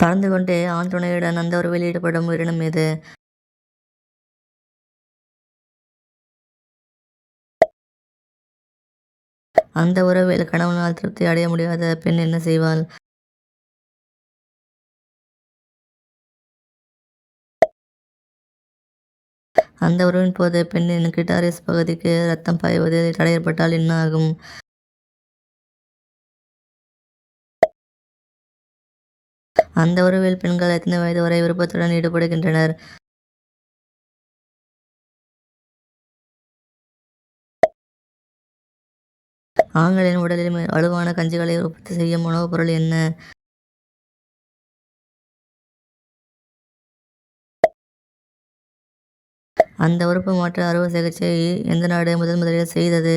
பறந்து கொண்டே ஆண் துணையுடன் அந்த உறவில் ஈடுபடும் உயிரினம் எது? அந்த உறவில் கணவனால் திருப்தி அடைய முடியாத பெண் என்ன செய்வாள்? அந்த உறவின் போது பெண்ணின் கிட்டாரிஸ் பகுதிக்கு ரத்தம் பாய்வதில் தடை ஏற்பட்டால் என்ன ஆகும்? அந்த உறவில் பெண்கள் எத்தனை வயது வரை விருப்பத்துடன் ஈடுபடுகின்றனர்? ஆண்களின் உடலில் வலுவான கஞ்சிகளை உற்பத்தி செய்யும் உணவுப் பொருள் என்ன? அந்த உறுப்பு மாற்று அறுவை சிகிச்சை எந்த நாடு முதலில் செய்தது?